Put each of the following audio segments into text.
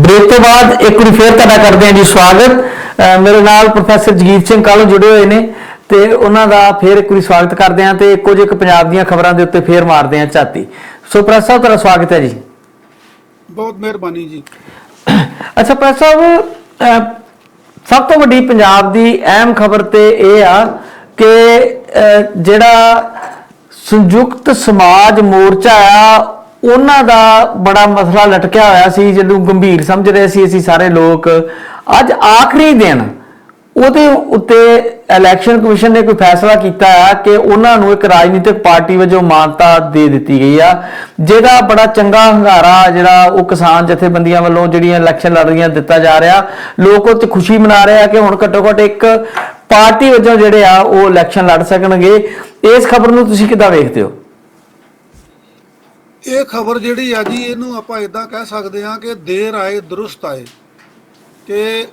Break तो बाद एक बार फिर तुहाडा करते हैं जी स्वागत। मेरे नाल प्रोफैसर जगीर सिंह कालों जुड़े हुए ने ते उन्हां दा फिर एक बार स्वागत करते हैं ते कुछ एक पंजाब दीयां खबरां दे उत्ते फिर मारते हैं झाती। सो प्रेस साहब तुहाडा स्वागत है जी। बहुत मेहरबानी जी। अच्छा प्रेस साहब, सब तो वड्डी पंजाब दी अहम खबर ते इह आ कि जिहड़ा संयुक्त समाज मोर्चा आ ਉਹਨਾਂ ਦਾ बड़ा मसला लटकिया होया सी, जिहनूं गंभीर समझ रहे सी असीं सारे लोग। अज आखिरी दिन ਉਹਦੇ ਉੱਤੇ ਇਲੈਕਸ਼ਨ ਕਮਿਸ਼ਨ ਨੇ ਕੋਈ ਫੈਸਲਾ ਕੀਤਾ ਹੈ ਕਿ ਉਹਨਾਂ ਨੂੰ ਇੱਕ ਰਾਜਨੀਤਿਕ ਪਾਰਟੀ ਵਜੋਂ ਮਾਨਤਾ ਦੇ ਦਿੱਤੀ ਗਈ ਆ, ਜਿਹਦਾ ਬੜਾ ਚੰਗਾ ਹੰਗਾਰਾ ਜਿਹੜਾ ਉਹ ਕਿਸਾਨ ਜਥੇਬੰਦੀਆਂ ਵੱਲੋਂ ਜਿਹੜੀਆਂ ਇਲੈਕਸ਼ਨ ਲੜ ਰਹੀਆਂ ਦਿੱਤਾ ਜਾ ਰਿਹਾ। ਲੋਕ ਉਹ 'ਚ ਖੁਸ਼ੀ ਮਨਾ ਰਹੇ ਆ ਕਿ ਹੁਣ ਘੱਟੋ ਘੱਟ ਇੱਕ ਪਾਰਟੀ ਵਜੋਂ ਜਿਹੜੇ ਆ ਉਹ ਇਲੈਕਸ਼ਨ ਲੜ ਸਕਣਗੇ। ਇਸ ਖਬਰ ਨੂੰ ਤੁਸੀਂ ਕਿੱਦਾਂ ਵੇਖਦੇ ਹੋ? ਇਹ ਖਬਰ ਜਿਹੜੀ ਆ ਜੀ, ਇਹਨੂੰ ਆਪਾਂ ਇਦਾਂ ਕਹਿ ਸਕਦੇ ਹਾਂ ਕਿ ਦੇਰ ਆਏ ਦਰੁਸਤ ਆਏ। ਕਿ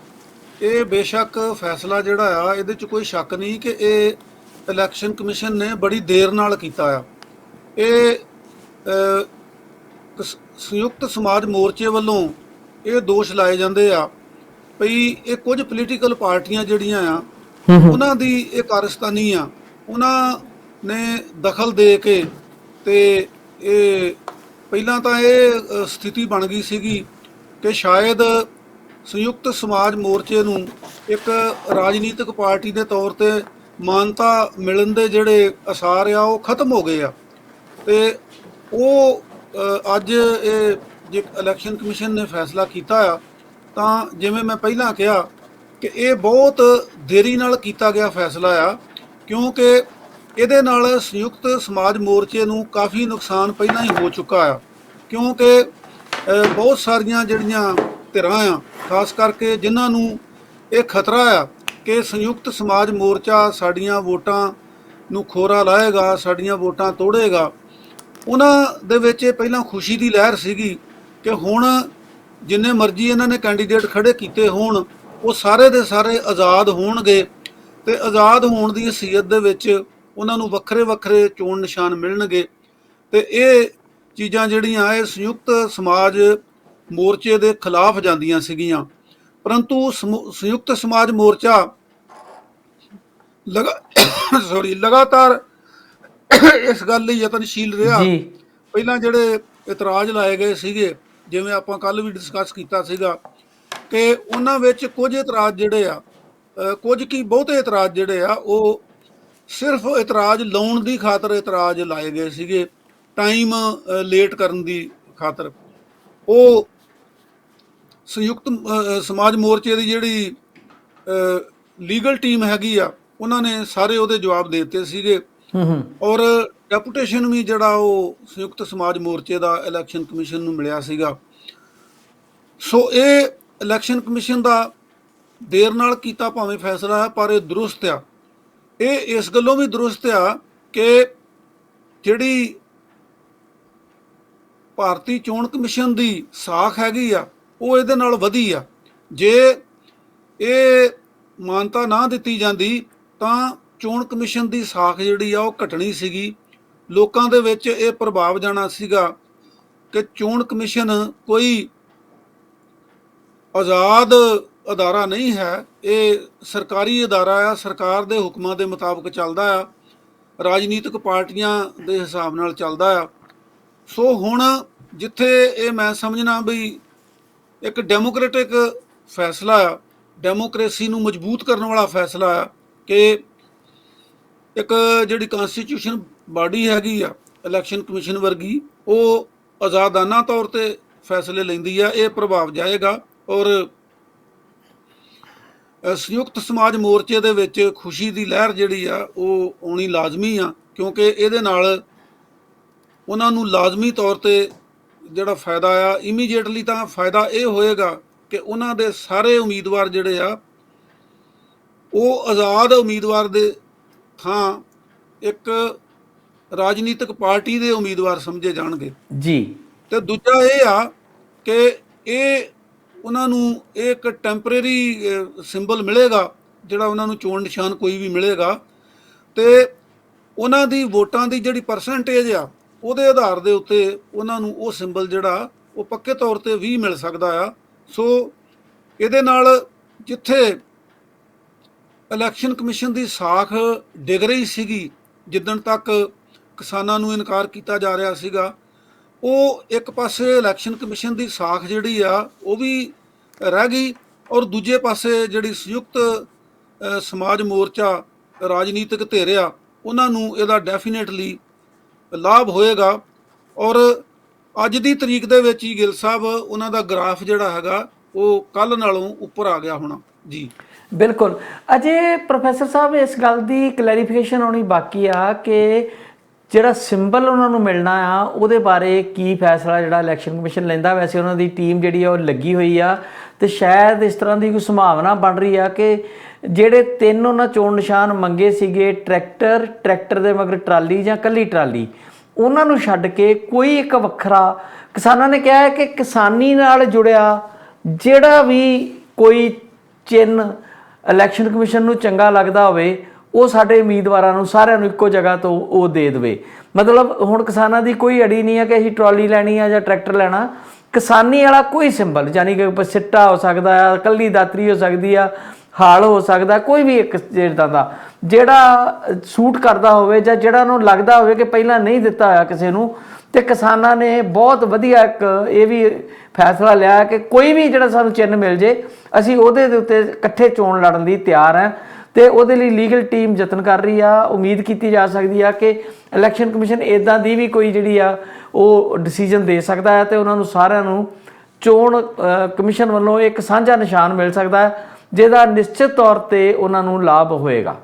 ਇਹ ਬੇਸ਼ੱਕ ਫੈਸਲਾ ਜਿਹੜਾ ਆ, ਇਹਦੇ 'ਚ ਕੋਈ ਸ਼ੱਕ ਨਹੀਂ ਕਿ ਇਹ ਇਲੈਕਸ਼ਨ ਕਮਿਸ਼ਨ ਨੇ ਬੜੀ ਦੇਰ ਨਾਲ ਕੀਤਾ ਆ। ਇਹ ਸੰਯੁਕਤ ਸਮਾਜ ਮੋਰਚੇ ਵੱਲੋਂ ਇਹ ਦੋਸ਼ ਲਾਏ ਜਾਂਦੇ ਆ ਭਈ ਇਹ ਕੁਝ ਪੋਲੀਟੀਕਲ ਪਾਰਟੀਆਂ ਜਿਹੜੀਆਂ ਆ ਉਹਨਾਂ ਦੀ ਇਹ ਕਾਰਸਤਾਨੀ ਆ, ਉਹਨਾਂ ਨੇ ਦਖਲ ਦੇ ਕੇ ਤੇ ਇਹ ਪਹਿਲਾਂ ਤਾਂ ਇਹ ਸਥਿਤੀ ਬਣ ਗਈ ਸੀਗੀ ਕਿ ਸ਼ਾਇਦ ਸੰਯੁਕਤ ਸਮਾਜ ਮੋਰਚੇ ਨੂੰ ਇੱਕ ਰਾਜਨੀਤਿਕ ਪਾਰਟੀ ਦੇ ਤੌਰ ਤੇ ਮਾਨਤਾ ਮਿਲਣ ਦੇ ਜਿਹੜੇ ਅਸਾਰ ਆ ਉਹ ਖਤਮ ਹੋ ਗਏ ਆ। ਤੇ ਉਹ ਅੱਜ ਇਹ ਜੇ ਇਲੈਕਸ਼ਨ ਕਮਿਸ਼ਨ ਨੇ ਫੈਸਲਾ ਕੀਤਾ ਆ ਤਾਂ ਜਿਵੇਂ ਮੈਂ ਪਹਿਲਾਂ ਕਿਹਾ ਕਿ ਇਹ ਬਹੁਤ ਦੇਰੀ ਨਾਲ ਕੀਤਾ ਗਿਆ ਫੈਸਲਾ ਆ, ਕਿਉਂਕਿ ਇਹਦੇ ਨਾਲ ਸੰਯੁਕਤ ਸਮਾਜ ਮੋਰਚੇ ਨੂੰ ਕਾਫੀ ਨੁਕਸਾਨ ਪਹਿਲਾਂ ਹੀ ਹੋ ਚੁੱਕਾ ਆ। ਕਿਉਂਕਿ ਬਹੁਤ ਸਾਰੀਆਂ ਜਿਹੜੀਆਂ ਧਿਰਾਂ ਆ, ਖਾਸ ਕਰਕੇ ਜਿਨ੍ਹਾਂ ਨੂੰ ਇਹ ਖਤਰਾ ਆ ਕਿ ਸੰਯੁਕਤ ਸਮਾਜ ਮੋਰਚਾ ਸਾਡੀਆਂ ਵੋਟਾਂ ਨੂੰ ਖੋਰਾ ਲਾਏਗਾ, ਸਾਡੀਆਂ ਵੋਟਾਂ ਤੋੜੇਗਾ, ਉਹਨਾਂ ਦੇ ਵਿੱਚ ਇਹ ਪਹਿਲਾਂ ਖੁਸ਼ੀ ਦੀ ਲਹਿਰ ਸੀਗੀ ਕਿ ਹੁਣ ਜਿੰਨੇ ਮਰਜ਼ੀ ਇਹਨਾਂ ਨੇ ਕੈਂਡੀਡੇਟ ਖੜੇ ਕੀਤੇ ਹੋਣ ਉਹ ਸਾਰੇ ਦੇ ਸਾਰੇ ਆਜ਼ਾਦ ਹੋਣਗੇ ਤੇ ਆਜ਼ਾਦ ਹੋਣ ਦੀ ਹਸੀਅਤ ਦੇ ਵਿੱਚ ਉਹਨਾਂ ਨੂੰ ਵੱਖਰੇ ਵੱਖਰੇ ਚੋਣ ਨਿਸ਼ਾਨ ਮਿਲਣਗੇ। ਤੇ ਇਹ ਚੀਜ਼ਾਂ ਜਿਹੜੀਆਂ ਇਹ ਸੰਯੁਕਤ ਸਮਾਜ ਮੋਰਚੇ ਦੇ ਖਿਲਾਫ ਜਾਂਦੀਆਂ ਸੀਗੀਆਂ। ਪਰੰਤੂ ਸੰਯੁਕਤ ਸਮਾਜ ਮੋਰਚਾ ਲਗਾਤਾਰ ਇਸ ਗੱਲ ਲਈ ਯਤਨਸ਼ੀਲ ਰਿਹਾ। ਪਹਿਲਾਂ ਜਿਹੜੇ ਇਤਰਾਜ਼ ਲਾਏ ਗਏ ਸੀਗੇ, ਜਿਵੇਂ ਆਪਾਂ ਕੱਲ ਵੀ ਡਿਸਕਸ ਕੀਤਾ ਸੀਗਾ ਕਿ ਉਹਨਾਂ ਵਿੱਚ ਕੁਝ ਇਤਰਾਜ਼ ਜਿਹੜੇ ਆ, ਕੁਝ ਕੀ ਬਹੁਤੇ ਇਤਰਾਜ਼ ਜਿਹੜੇ ਆ ਉਹ ਸਿਰਫ ਇਤਰਾਜ਼ ਲਾਉਣ ਦੀ ਖਾਤਰ ਇਤਰਾਜ਼ ਲਾਏ ਗਏ ਸੀਗੇ, ਟਾਈਮ ਲੇਟ ਕਰਨ ਦੀ ਖਾਤਰ। ਉਹ ਸੰਯੁਕਤ ਸਮਾਜ ਮੋਰਚੇ ਦੀ ਜਿਹੜੀ ਲੀਗਲ ਟੀਮ ਹੈਗੀ ਆ, ਉਹਨਾਂ ਨੇ ਸਾਰੇ ਉਹਦੇ ਜਵਾਬ ਦੇ ਦਿੱਤੇ ਸੀਗੇ ਔਰ ਡੈਪੂਟੇਸ਼ਨ ਵੀ ਜਿਹੜਾ ਉਹ ਸੰਯੁਕਤ ਸਮਾਜ ਮੋਰਚੇ ਦਾ ਇਲੈਕਸ਼ਨ ਕਮਿਸ਼ਨ ਨੂੰ ਮਿਲਿਆ ਸੀਗਾ। ਸੋ ਇਹ ਇਲੈਕਸ਼ਨ ਕਮਿਸ਼ਨ ਦਾ ਦੇਰ ਨਾਲ ਕੀਤਾ ਭਾਵੇਂ ਫੈਸਲਾ ਹੈ, ਪਰ ਇਹ ਦਰੁਸਤ ਆ। ਇਹ ਇਸ ਗੱਲੋਂ ਵੀ ਦਰੁਸਤ ਆ ਕਿ ਜਿਹੜੀ ਭਾਰਤੀ ਚੋਣ ਕਮਿਸ਼ਨ ਦੀ ਸਾਖ ਹੈਗੀ ਆ ਉਹ ਇਹਦੇ ਨਾਲ ਵਧੀ ਆ। ਜੇ ਇਹ ਮਾਨਤਾ ਨਾ ਦਿੱਤੀ ਜਾਂਦੀ ਤਾਂ ਚੋਣ ਕਮਿਸ਼ਨ ਦੀ ਸਾਖ ਜਿਹੜੀ ਆ ਉਹ ਘਟਣੀ ਸੀਗੀ। ਲੋਕਾਂ ਦੇ ਵਿੱਚ ਇਹ ਪ੍ਰਭਾਵ ਜਾਣਾ ਸੀਗਾ ਕਿ ਚੋਣ ਕਮਿਸ਼ਨ ਕੋਈ ਆਜ਼ਾਦ ਅਦਾਰਾ ਨਹੀਂ ਹੈ, ਇਹ ਸਰਕਾਰੀ ਅਦਾਰਾ ਆ, ਸਰਕਾਰ ਦੇ ਹੁਕਮਾਂ ਦੇ ਮੁਤਾਬਕ ਚੱਲਦਾ ਆ, ਰਾਜਨੀਤਿਕ ਪਾਰਟੀਆਂ ਦੇ ਹਿਸਾਬ ਨਾਲ ਚੱਲਦਾ ਆ। ਸੋ ਹੁਣ ਜਿੱਥੇ ਇਹ ਮੈਂ ਸਮਝਣਾ ਵੀ ਇੱਕ ਡੈਮੋਕ੍ਰੈਟਿਕ ਫੈਸਲਾ ਆ, ਡੈਮੋਕ੍ਰੇਸੀ ਨੂੰ ਮਜ਼ਬੂਤ ਕਰਨ ਵਾਲਾ ਫੈਸਲਾ ਆ ਕਿ ਇੱਕ ਜਿਹੜੀ ਕਨਸਟੀਟਿਊਸ਼ਨ ਬਾਡੀ ਹੈਗੀ ਆ ਇਲੈਕਸ਼ਨ ਕਮਿਸ਼ਨ ਵਰਗੀ, ਉਹ ਆਜ਼ਾਦਾਨਾ ਤੌਰ ਤੇ ਫੈਸਲੇ ਲੈਂਦੀ ਆ, ਇਹ ਪ੍ਰਭਾਵ ਜਾਏਗਾ। ਔਰ ਸੰਯੁਕਤ ਸਮਾਜ ਮੋਰਚੇ ਦੇ ਵਿੱਚ ਖੁਸ਼ੀ ਦੀ ਲਹਿਰ ਜਿਹੜੀ ਆ ਉਹ ਆਉਣੀ ਲਾਜ਼ਮੀ ਆ, ਕਿਉਂਕਿ ਇਹਦੇ ਨਾਲ ਉਹਨਾਂ ਨੂੰ ਲਾਜ਼ਮੀ ਤੌਰ ਤੇ ਜਿਹੜਾ ਫਾਇਦਾ ਆ, ਇਮੀਡੀਏਟਲੀ ਤਾਂ ਫਾਇਦਾ ਇਹ ਹੋਏਗਾ ਕਿ ਉਹਨਾਂ ਦੇ ਸਾਰੇ ਉਮੀਦਵਾਰ ਜਿਹੜੇ ਆ ਉਹ ਆਜ਼ਾਦ ਉਮੀਦਵਾਰ ਦੇ ਥਾਂ ਇੱਕ ਰਾਜਨੀਤਿਕ ਪਾਰਟੀ ਦੇ ਉਮੀਦਵਾਰ ਸਮਝੇ ਜਾਣਗੇ ਜੀ। ਤੇ ਦੂਜਾ ਇਹ ਆ ਕਿ ਇਹ ਉਹਨਾਂ ਨੂੰ ਇੱਕ ਟੈਂਪਰੇਰੀ ਸਿੰਬਲ ਮਿਲੇਗਾ, ਜਿਹੜਾ ਉਹਨਾਂ ਨੂੰ ਚੋਣ ਨਿਸ਼ਾਨ ਕੋਈ ਵੀ ਮਿਲੇਗਾ ਤੇ ਉਹਨਾਂ ਦੀ ਵੋਟਾਂ ਦੀ ਜਿਹੜੀ ਪਰਸੈਂਟੇਜ ਆ ਉਹਦੇ ਆਧਾਰ ਦੇ ਉੱਤੇ ਉਹਨਾਂ ਨੂੰ ਉਹ ਸਿੰਬਲ ਜਿਹੜਾ ਉਹ ਪੱਕੇ ਤੌਰ ਤੇ ਵੀ ਮਿਲ ਸਕਦਾ ਆ ਸੋ ਇਹਦੇ ਨਾਲ ਜਿੱਥੇ ਇਲੈਕਸ਼ਨ ਕਮਿਸ਼ਨ ਦੀ ਸਾਖ ਡਿੱਗ ਰਹੀ ਸੀਗੀ, ਜਿੱਦਣ ਤੱਕ ਕਿਸਾਨਾਂ ਨੂੰ ਇਨਕਾਰ ਕੀਤਾ ਜਾ ਰਿਹਾ ਸੀਗਾ, ਉਹ ਇੱਕ ਪਾਸੇ ਇਲੈਕਸ਼ਨ ਕਮਿਸ਼ਨ ਦੀ ਸਾਖ ਜਿਹੜੀ ਆ ਉਹ ਵੀ ਰਹਿ ਗਈ, ਔਰ ਦੂਜੇ ਪਾਸੇ ਜਿਹੜੀ ਸੰਯੁਕਤ ਸਮਾਜ ਮੋਰਚਾ ਰਾਜਨੀਤਿਕ ਧਿਰ ਆ ਉਹਨਾਂ ਨੂੰ ਇਹਦਾ ਡੈਫੀਨੇਟਲੀ ਲਾਭ ਹੋਏਗਾ। ਔਰ ਅੱਜ ਦੀ ਤਰੀਕ ਦੇ ਵਿੱਚ ਹੀ ਗਿੱਲ ਸਾਹਿਬ ਉਹਨਾਂ ਦਾ ਗ੍ਰਾਫ ਜਿਹੜਾ ਹੈਗਾ ਉਹ ਕੱਲ ਨਾਲੋਂ ਉੱਪਰ ਆ ਗਿਆ ਹੋਣਾ ਜੀ। ਬਿਲਕੁਲ। ਅਜੇ ਪ੍ਰੋਫੈਸਰ ਸਾਹਿਬ ਇਸ ਗੱਲ ਦੀ ਕਲੈਰੀਫਿਕੇਸ਼ਨ ਆਉਣੀ ਬਾਕੀ ਆ ਕਿ ਜਿਹੜਾ ਸਿੰਬਲ ਉਹਨਾਂ ਨੂੰ ਮਿਲਣਾ ਆ ਉਹਦੇ ਬਾਰੇ ਕੀ ਫੈਸਲਾ ਜਿਹੜਾ ਇਲੈਕਸ਼ਨ ਕਮਿਸ਼ਨ ਲੈਂਦਾ। ਵੈਸੇ ਉਹਨਾਂ ਦੀ ਟੀਮ ਜਿਹੜੀ ਆ ਉਹ ਲੱਗੀ ਹੋਈ ਆ, ਤੇ ਸ਼ਾਇਦ ਇਸ ਤਰ੍ਹਾਂ ਦੀ ਕੋਈ ਸੰਭਾਵਨਾ ਬਣ ਰਹੀ ਆ ਕਿ ਜਿਹੜੇ 3 ਉਹਨਾਂ ਚੋਣ ਨਿਸ਼ਾਨ ਮੰਗੇ ਸੀਗੇ, ਟਰੈਕਟਰ ਦੇ ਮਗਰ ਟਰਾਲੀ ਜਾਂ ਕੱਲੀ ਟਰਾਲੀ, ਉਹਨਾਂ ਨੂੰ ਛੱਡ ਕੇ ਕੋਈ ਇੱਕ ਵੱਖਰਾ, ਕਿਸਾਨਾਂ ਨੇ ਕਿਹਾ ਹੈ ਕਿ ਕਿਸਾਨੀ ਨਾਲ ਜੁੜਿਆ ਜਿਹੜਾ ਵੀ ਕੋਈ ਚਿੰਨ੍ਹ ਇਲੈਕਸ਼ਨ ਕਮਿਸ਼ਨ ਨੂੰ ਚੰਗਾ ਲੱਗਦਾ ਹੋਵੇ ਉਹ ਸਾਡੇ ਉਮੀਦਵਾਰਾਂ ਨੂੰ ਸਾਰਿਆਂ ਨੂੰ ਇੱਕੋ ਜਗ੍ਹਾ ਤੋਂ ਉਹ ਦੇ ਦੇਵੇ। ਮਤਲਬ ਹੁਣ ਕਿਸਾਨਾਂ ਦੀ ਕੋਈ ਅੜੀ ਨਹੀਂ ਹੈ ਕਿ ਅਸੀਂ ਟਰਾਲੀ ਲੈਣੀ ਆ ਜਾਂ ਟਰੈਕਟਰ ਲੈਣਾ, ਕਿਸਾਨੀ ਵਾਲਾ ਕੋਈ ਸਿੰਬਲ, ਯਾਨੀ ਕਿ ਸਿੱਟਾ ਹੋ ਸਕਦਾ ਆ, ਕੱਲੀ ਦਾਤਰੀ ਹੋ ਸਕਦੀ ਆ, ਹਾਲ ਹੋ ਸਕਦਾ, ਕੋਈ ਵੀ ਇੱਕ ਇੱਦਾਂ ਦਾ ਜਿਹੜਾ ਸੂਟ ਕਰਦਾ ਹੋਵੇ ਜਾਂ ਜਿਹੜਾ ਉਹਨੂੰ ਲੱਗਦਾ ਹੋਵੇ ਕਿ ਪਹਿਲਾਂ ਨਹੀਂ ਦਿੱਤਾ ਹੋਇਆ ਕਿਸੇ ਨੂੰ। ਤੇ ਕਿਸਾਨਾਂ ਨੇ ਬਹੁਤ ਵਧੀਆ ਇੱਕ ਇਹ ਵੀ ਫੈਸਲਾ ਲਿਆ ਕਿ ਕੋਈ ਵੀ ਜਿਹੜਾ ਸਾਨੂੰ ਚਿੰਨ੍ਹ ਮਿਲ ਜੇ ਅਸੀਂ ਉਹਦੇ ਦੇ ਉੱਤੇ ਇਕੱਠੇ ਚੋਣ ਲੜਨ ਲਈ ਤਿਆਰ ਹਾਂ, ਤੇ ਉਹਦੇ ਲਈ ਲੀਗਲ ਟੀਮ ਯਤਨ ਕਰ ਰਹੀ ਆ। ਉਮੀਦ ਕੀਤੀ ਜਾ ਸਕਦੀ ਆ ਕਿ ਇਲੈਕਸ਼ਨ ਕਮਿਸ਼ਨ ਇੱਦਾਂ ਦੀ ਵੀ ਕੋਈ ਜਿਹੜੀ ਆ ਉਹ ਡਿਸੀਜਨ ਦੇ ਸਕਦਾ ਹੈ, ਤੇ ਉਹਨਾਂ ਨੂੰ ਸਾਰਿਆਂ ਨੂੰ ਚੋਣ ਕਮਿਸ਼ਨ ਵੱਲੋਂ ਇੱਕ ਸਾਂਝਾ ਨਿਸ਼ਾਨ ਮਿਲ ਸਕਦਾ ਹੈ ਜਿਹਦਾ ਨਿਸ਼ਚਿਤ ਤੌਰ ਤੇ ਉਹਨਾਂ ਨੂੰ ਲਾਭ ਹੋਏਗਾ।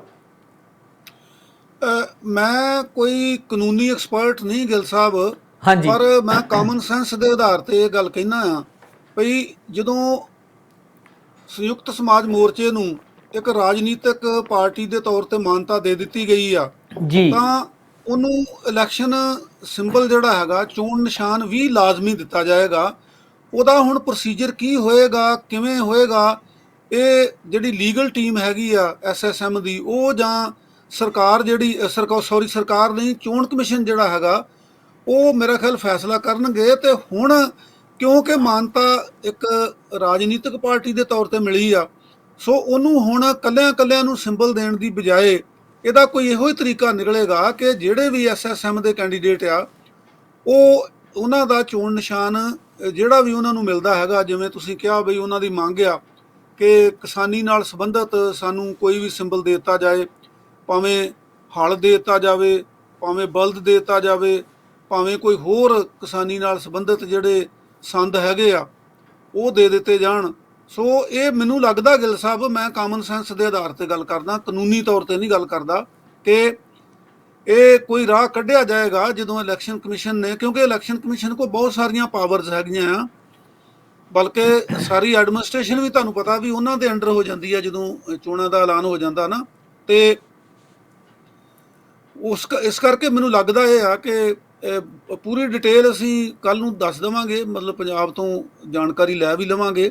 ਮੈਂ ਕੋਈ ਕਾਨੂੰਨੀ ਐਕਸਪਰਟ ਨਹੀਂ ਗਿੱਲ ਸਾਹਿਬ, ਹਾਂਜੀ, ਪਰ ਮੈਂ ਕਾਮਨ ਸੈਂਸ ਦੇ ਆਧਾਰ ਤੇ ਇਹ ਗੱਲ ਕਹਿਣਾ ਆ ਭਈ ਜਦੋਂ ਸੰਯੁਕਤ ਸਮਾਜ ਮੋਰਚੇ ਨੂੰ ਇੱਕ ਰਾਜਨੀਤਿਕ ਪਾਰਟੀ ਦੇ ਤੌਰ ਤੇ ਮਾਨਤਾ ਦੇ ਦਿੱਤੀ ਗਈ ਆ ਜੀ, ਤਾਂ ਉਹਨੂੰ ਇਲੈਕਸ਼ਨ ਸਿੰਬਲ ਜਿਹੜਾ ਹੈਗਾ, ਚੋਣ ਨਿਸ਼ਾਨ ਵੀ ਲਾਜ਼ਮੀ ਦਿੱਤਾ ਜਾਏਗਾ। ਉਹਦਾ ਹੁਣ ਪ੍ਰੋਸੀਜਰ ਕੀ ਹੋਏਗਾ, ਕਿਵੇਂ ਹੋਏਗਾ, ਇਹ ਜਿਹੜੀ ਲੀਗਲ ਟੀਮ ਹੈਗੀ ਆ SSM ਦੀ, ਉਹ ਜਾਂ ਸਰਕਾਰ ਜਿਹੜੀ ਸਰਕਾਰ ਨਹੀਂ, ਚੋਣ ਕਮਿਸ਼ਨ ਜਿਹੜਾ ਹੈਗਾ ਉਹ ਮੇਰਾ ਖਿਆਲ ਫੈਸਲਾ ਕਰਨਗੇ। ਤੇ ਹੁਣ ਕਿਉਂਕਿ ਮਾਨਤਾ ਇੱਕ ਰਾਜਨੀਤਿਕ ਪਾਰਟੀ ਦੇ ਤੌਰ ਤੇ ਮਿਲੀ ਆ, ਸੋ ਉਹਨੂੰ ਹੁਣ ਕੱਲਿਆਂ ਨੂੰ ਸਿੰਬਲ ਦੇਣ ਦੀ ਬਜਾਏ ਇਹਦਾ ਕੋਈ ਇਹੋ ਹੀ ਤਰੀਕਾ ਨਿਕਲੇਗਾ ਕਿ ਜਿਹੜੇ ਵੀ SSM ਦੇ ਕੈਂਡੀਡੇਟ ਆ ਉਹਨਾਂ ਦਾ ਚੋਣ ਨਿਸ਼ਾਨ ਜਿਹੜਾ ਵੀ ਉਹਨਾਂ ਨੂੰ ਮਿਲਦਾ ਹੈਗਾ, ਜਿਵੇਂ ਤੁਸੀਂ ਕਿਹਾ ਬਈ ਉਹਨਾਂ ਦੀ ਮੰਗ ਆ ਕਿ ਕਿਸਾਨੀ ਨਾਲ ਸੰਬੰਧਿਤ ਸਾਨੂੰ ਕੋਈ ਵੀ ਸਿੰਬਲ ਦੇ ਦਿੱਤਾ ਜਾਏ, ਭਾਵੇਂ ਹਲ ਦੇ ਦਿੱਤਾ ਜਾਵੇ, ਭਾਵੇਂ ਬਲਦ ਦੇ ਦਿੱਤਾ ਜਾਵੇ, ਭਾਵੇਂ ਕੋਈ ਹੋਰ ਕਿਸਾਨੀ ਨਾਲ ਸੰਬੰਧਿਤ ਜਿਹੜੇ ਸੰਦ ਹੈਗੇ ਆ ਉਹ ਦੇ ਦਿੱਤੇ ਜਾਣ। ਸੋ ਇਹ ਮੈਨੂੰ ਲੱਗਦਾ ਗਿੱਲ ਸਾਹਿਬ, ਮੈਂ ਕਾਮਨ ਸੈਂਸ ਦੇ ਆਧਾਰ ਤੇ ਗੱਲ ਕਰਦਾ, ਕਾਨੂੰਨੀ ਤੌਰ ਤੇ ਨਹੀਂ ਗੱਲ ਕਰਦਾ, ਕਿ ਇਹ ਕੋਈ ਰਾਹ ਕੱਢਿਆ ਜਾਏਗਾ ਜਦੋਂ ਇਲੈਕਸ਼ਨ ਕਮਿਸ਼ਨ ਨੇ, ਕਿਉਂਕਿ ਇਲੈਕਸ਼ਨ ਕਮਿਸ਼ਨ ਕੋਲ ਬਹੁਤ ਸਾਰੀਆਂ ਪਾਵਰਸ ਹੈਗੀਆਂ ਆ, ਬਲਕਿ ਸਾਰੀ ਐਡਮਿਨਿਸਟ੍ਰੇਸ਼ਨ ਵੀ ਤੁਹਾਨੂੰ ਪਤਾ ਵੀ ਉਹਨਾਂ ਦੇ ਅੰਡਰ ਹੋ ਜਾਂਦੀ ਆ ਜਦੋਂ ਚੋਣਾਂ ਦਾ ਐਲਾਨ ਹੋ ਜਾਂਦਾ ਨਾ। ਤੇ ਇਸ ਕਰਕੇ ਮੈਨੂੰ ਲੱਗਦਾ ਇਹ ਆ ਕਿ ਪੂਰੀ ਡਿਟੇਲ ਅਸੀਂ ਕੱਲ ਨੂੰ ਦੱਸ ਦੇਵਾਂਗੇ, ਮਤਲਬ ਪੰਜਾਬ ਤੋਂ ਜਾਣਕਾਰੀ ਲੈ ਵੀ ਲਵਾਂਗੇ,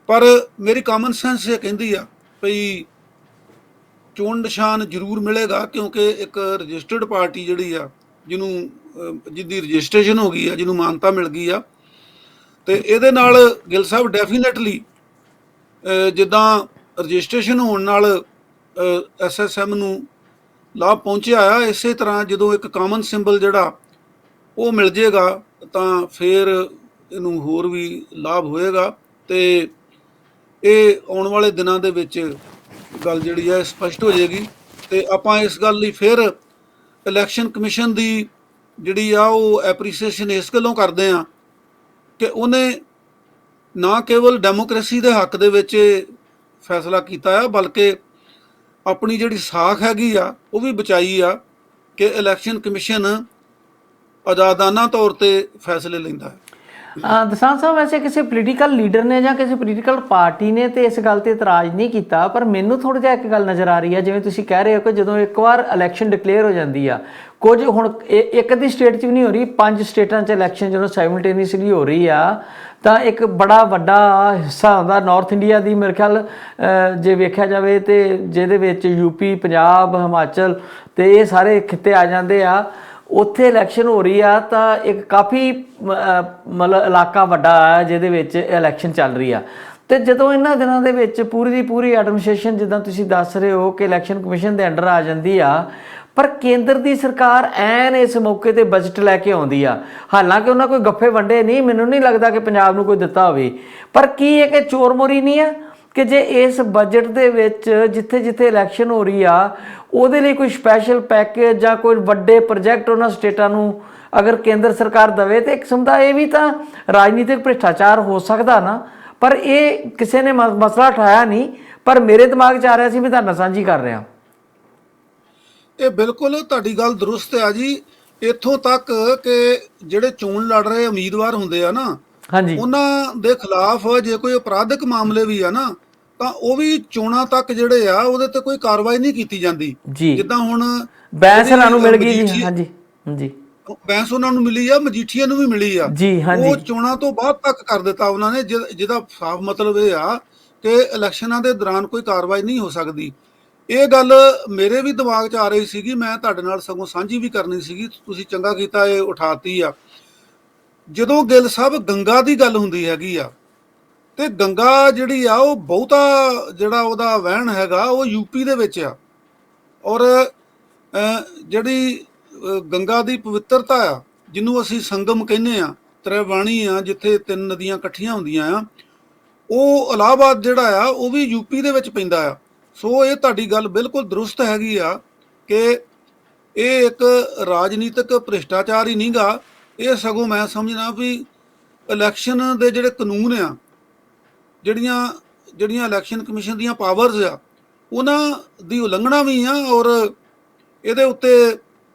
ਪਰ ਮੇਰੀ ਕਾਮਨ ਸੈਂਸ ਇਹ ਕਹਿੰਦੀ ਆ ਭਈ ਚੋਣ ਨਿਸ਼ਾਨ ਜ਼ਰੂਰ ਮਿਲੇਗਾ, ਕਿਉਂਕਿ ਇੱਕ ਰਜਿਸਟਰਡ ਪਾਰਟੀ ਜਿਹੜੀ ਆ ਜਿਹਦੀ ਰਜਿਸਟ੍ਰੇਸ਼ਨ ਹੋ ਗਈ ਆ, ਜਿਹਨੂੰ ਮਾਨਤਾ ਮਿਲ ਗਈ ਆ, ਤੇ ਇਹਦੇ ਨਾਲ ਗਿੱਲ ਸਾਹਿਬ ਡੈਫੀਨੇਟਲੀ ਜਿੱਦਾਂ ਰਜਿਸਟ੍ਰੇਸ਼ਨ ਹੋਣ ਨਾਲ SSM ਨੂੰ ਲਾਭ ਪਹੁੰਚਿਆ ਆ, ਇਸੇ ਤਰ੍ਹਾਂ ਜਦੋਂ ਇੱਕ ਕਾਮਨ ਸਿੰਬਲ ਜਿਹੜਾ ਉਹ ਮਿਲ ਜੇਗਾ ਤਾਂ ਫਿਰ ਇਹਨੂੰ ਹੋਰ ਵੀ ਲਾਭ ਹੋਏਗਾ। ਤੇ ਇਹ ਆਉਣ ਵਾਲੇ ਦਿਨਾਂ ਦੇ ਵਿੱਚ ਗੱਲ ਜਿਹੜੀ ਹੈ ਸਪਸ਼ਟ ਹੋ ਜਾਏਗੀ, ਤੇ ਆਪਾਂ ਇਸ ਗੱਲ ਲਈ ਫਿਰ ਇਲੈਕਸ਼ਨ ਕਮਿਸ਼ਨ ਦੀ ਜਿਹੜੀ ਆ ਉਹ ਐਪਰੀਸੀਏਸ਼ਨ ਇਸ ਗੱਲੋਂ ਕਰਦੇ ਆ ਕਿ ਉਹਨੇ ਨਾ ਕੇਵਲ ਡੈਮੋਕ੍ਰੇਸੀ ਦੇ ਹੱਕ ਦੇ ਵਿੱਚ ਫੈਸਲਾ ਕੀਤਾ ਆ, ਬਲਕਿ ਆਪਣੀ ਜਿਹੜੀ ਸਾਖ ਹੈਗੀ ਆ ਉਹ ਵੀ ਬਚਾਈ ਆ ਕਿ ਇਲੈਕਸ਼ਨ ਕਮਿਸ਼ਨ ਆਜ਼ਾਦਾਨਾ ਤੌਰ ਤੇ ਫੈਸਲੇ ਲੈਂਦਾ ਹੈ। ਦਸਾਂਝ ਸਾਹਿਬ, ਵੈਸੇ ਕਿਸੇ ਪੋਲੀਟੀਕਲ ਲੀਡਰ ਨੇ ਜਾਂ ਕਿਸੇ ਪੋਲੀਟੀਕਲ ਪਾਰਟੀ ਨੇ ਤੇ ਇਸ ਗੱਲ ਤੇ ਇਤਰਾਜ਼ ਨਹੀਂ ਕੀਤਾ, ਪਰ ਮੈਨੂੰ ਥੋੜ੍ਹਾ ਜਿਹਾ ਇੱਕ ਗੱਲ ਨਜ਼ਰ ਆ ਰਹੀ ਹੈ, ਜਿਵੇਂ ਤੁਸੀਂ ਕਹਿ ਰਹੇ ਹੋ ਕਿ ਜਦੋਂ ਇੱਕ ਵਾਰ ਇਲੈਕਸ਼ਨ ਡਿਕਲੇਅਰ ਹੋ ਜਾਂਦੀ ਆ, ਕੁਝ ਹੁਣ ਇੱਕ ਦੀ ਸਟੇਟ 'ਚ ਵੀ ਨਹੀਂ ਹੋ ਰਹੀ, 5 ਸਟੇਟਾਂ 'ਚ ਇਲੈਕਸ਼ਨ ਜਦੋਂ ਸਾਈਮਲਟੇਨੀਅਸਲੀ ਹੋ ਰਹੀ ਆ, ਤਾਂ ਇੱਕ ਬੜਾ ਵੱਡਾ ਹਿੱਸਾ ਹੁੰਦਾ ਨਾਰਥ ਇੰਡੀਆ ਦੀ, ਮੇਰੇ ਖਿਆਲ ਜੇ ਵੇਖਿਆ ਜਾਵੇ ਤੇ ਜਿਹਦੇ ਵਿੱਚ UP, ਪੰਜਾਬ, ਹਿਮਾਚਲ ਤੇ ਇਹ ਸਾਰੇ ਖਿੱਤੇ ਆ ਜਾਂਦੇ ਆ, ਉੱਥੇ ਇਲੈਕਸ਼ਨ ਹੋ ਰਹੀ ਆ ਤਾਂ ਇੱਕ ਕਾਫੀ ਮਤਲਬ ਇਲਾਕਾ ਵੱਡਾ ਆ ਜਿਹਦੇ ਵਿੱਚ ਇਲੈਕਸ਼ਨ ਚੱਲ ਰਹੀ ਆ। ਤੇ ਜਦੋਂ ਇਹਨਾਂ ਦਿਨਾਂ ਦੇ ਵਿੱਚ ਪੂਰੀ ਦੀ ਪੂਰੀ ਐਡਮਿਨਿਸਟ੍ਰੇਸ਼ਨ ਜਿੱਦਾਂ ਤੁਸੀਂ ਦੱਸ ਰਹੇ ਹੋ ਕਿ ਇਲੈਕਸ਼ਨ ਕਮਿਸ਼ਨ ਦੇ ਅੰਡਰ ਆ ਜਾਂਦੀ ਆ, ਪਰ ਕੇਂਦਰ ਦੀ ਸਰਕਾਰ ਐਨ ਇਸ ਮੌਕੇ ਤੇ ਬਜਟ ਲੈ ਕੇ ਆਉਂਦੀ ਆ। ਹਾਲਾਂਕਿ ਉਹਨਾਂ ਕੋਈ ਗੱਫੇ ਵੰਡੇ ਨਹੀਂ, ਮੈਨੂੰ ਨਹੀਂ ਲੱਗਦਾ ਕਿ ਪੰਜਾਬ ਨੂੰ ਕੋਈ ਦਿੱਤਾ ਹੋਵੇ, ਪਰ ਕੀ ਇਹ ਕਿ ਚੋਰ ਮੋਰੀ ਨਹੀਂ ਆ ਕਿ ਜੇ ਇਸ ਬਜਟ ਦੇ ਵਿੱਚ ਜਿੱਥੇ ਜਿੱਥੇ ਇਲੈਕਸ਼ਨ ਹੋ ਰਹੀ ਆ ਉਹਦੇ ਲਈ ਕੋਈ ਸਪੈਸ਼ਲ ਪੈਕੇਜ ਜਾਂ ਕੋਈ ਵੱਡੇ ਪ੍ਰੋਜੈਕਟ ਉਹਨਾਂ ਸਟੇਟਾਂ ਨੂੰ ਅਗਰ ਕੇਂਦਰ ਸਰਕਾਰ ਦੇਵੇ ਤਾਂ ਇੱਕ ਕਿਸਮ ਦਾ ਇਹ ਵੀ ਤਾਂ ਰਾਜਨੀਤਿਕ ਭ੍ਰਿਸ਼ਟਾਚਾਰ ਹੋ ਸਕਦਾ ਨਾ। ਪਰ ਇਹ ਕਿਸੇ ਨੇ ਮਸਲਾ ਉਠਾਇਆ ਨਹੀਂ, ਪਰ ਮੇਰੇ ਦਿਮਾਗ 'ਚ ਆ ਰਿਹਾ ਸੀ, ਮੈਂ ਤੁਹਾਡੇ ਨਾਲ ਸਾਂਝੀ ਕਰ ਰਿਹਾ। ਇਹ ਬਿਲਕੁਲ ਤੁਹਾਡੀ ਗੱਲ ਦਰੁਸਤ ਆ ਜੀ। ਇੱਥੋਂ ਤੱਕ ਕਿ ਜਿਹੜੇ ਚੋਣ ਲੜ ਰਹੇ ਉਮੀਦਵਾਰ ਹੁੰਦੇ ਆ ਨਾ, ਹਾਂਜੀ, ਉਹਨਾਂ ਦੇ ਖਿਲਾਫ ਜੇ ਕੋਈ ਅਪਰਾਧਿਕ ਮਾਮਲੇ ਵੀ ਆ ਨਾ ਤਾਂ ਉਹ ਵੀ ਚੋਣਾਂ ਤੱਕ ਜਿਹੜੇ ਆ ਉਹਦੇ ਤੇ ਕੋਈ ਕਾਰਵਾਈ ਨਹੀਂ ਕੀਤੀ ਜਾਂਦੀ। ਜੀ, ਜਿੱਦਾਂ ਹੁਣ ਬੈਂਸ ਨੂੰ ਮਿਲ ਗਈ ਜੀ। ਹਾਂਜੀ ਹਾਂਜੀ, ਬੈਂਸ ਉਹਨਾਂ ਨੂੰ ਮਿਲੀ ਆ, ਮਜੀਠੀਆ ਨੂੰ ਵੀ ਮਿਲੀ ਆ ਜੀ। ਹਾਂਜੀ, ਉਹ ਚੋਣਾਂ ਤੋਂ ਬਾਅਦ ਤੱਕ ਕਰ ਦਿੱਤਾ ਉਹਨਾਂ ਨੇ, ਜਿਹਦਾ ਸਾਫ਼ ਮਤਲਬ ਇਹ ਆ ਕਿ ਇਲੈਕਸ਼ਨਾਂ ਦੇ ਦੌਰਾਨ ਕੋਈ ਕਾਰਵਾਈ ਨਹੀਂ ਹੋ ਸਕਦੀ। ਇਹ ਗੱਲ ਮੇਰੇ ਵੀ ਦਿਮਾਗ 'ਚ ਆ ਰਹੀ ਸੀਗੀ, ਮੈਂ ਤੁਹਾਡੇ ਨਾਲ ਸਗੋਂ ਸਾਂਝੀ ਵੀ ਕਰਨੀ ਸੀਗੀ, ਤੁਸੀਂ ਚੰਗਾ ਕੀਤਾ ਇਹ ਉਠਾਤੀ ਆ। ਜਦੋਂ ਗਿੱਲ ਸਾਹਿਬ ਗੰਗਾ ਦੀ ਗੱਲ ਹੁੰਦੀ ਹੈਗੀ ਆ ਤੇ ਗੰਗਾ ਜਿਹੜੀ ਆ ਉਹ ਬਹੁਤਾ ਜਿਹੜਾ ਉਹਦਾ ਵਹਿਣ ਹੈਗਾ ਉਹ ਯੂਪੀ ਦੇ ਵਿੱਚ ਆ, ਔਰ ਜਿਹੜੀ ਗੰਗਾ ਦੀ ਪਵਿੱਤਰਤਾ ਆ ਜਿਹਨੂੰ ਅਸੀਂ ਸੰਗਮ ਕਹਿੰਦੇ ਆ, ਤ੍ਰਿਵਾਣੀ ਆ ਜਿੱਥੇ ਤਿੰਨ ਨਦੀਆਂ ਇਕੱਠੀਆਂ ਹੁੰਦੀਆਂ ਆ, ਉਹ ਇਲਾਹਾਬਾਦ ਜਿਹੜਾ ਆ ਉਹ ਵੀ ਯੂਪੀ ਦੇ ਵਿੱਚ ਪੈਂਦਾ ਆ। ਸੋ ਇਹ ਤੁਹਾਡੀ ਗੱਲ ਬਿਲਕੁਲ ਦਰੁਸਤ ਹੈਗੀ ਆ ਕਿ ਇਹ ਇੱਕ ਰਾਜਨੀਤਿਕ ਭ੍ਰਿਸ਼ਟਾਚਾਰ ਹੀ ਨਹੀਂਗਾ, ਇਹ ਸਗੋਂ ਮੈਂ ਸਮਝਣਾ ਵੀ ਇਲੈਕਸ਼ਨ ਦੇ ਜਿਹੜੇ ਕਾਨੂੰਨ ਆ, ਜਿਹੜੀਆਂ ਇਲੈਕਸ਼ਨ ਕਮਿਸ਼ਨ ਦੀਆਂ ਪਾਵਰਸ ਆ, ਉਹਨਾਂ ਦੀ ਉਲੰਘਣਾ ਵੀ ਆ। ਔਰ ਇਹਦੇ ਉੱਤੇ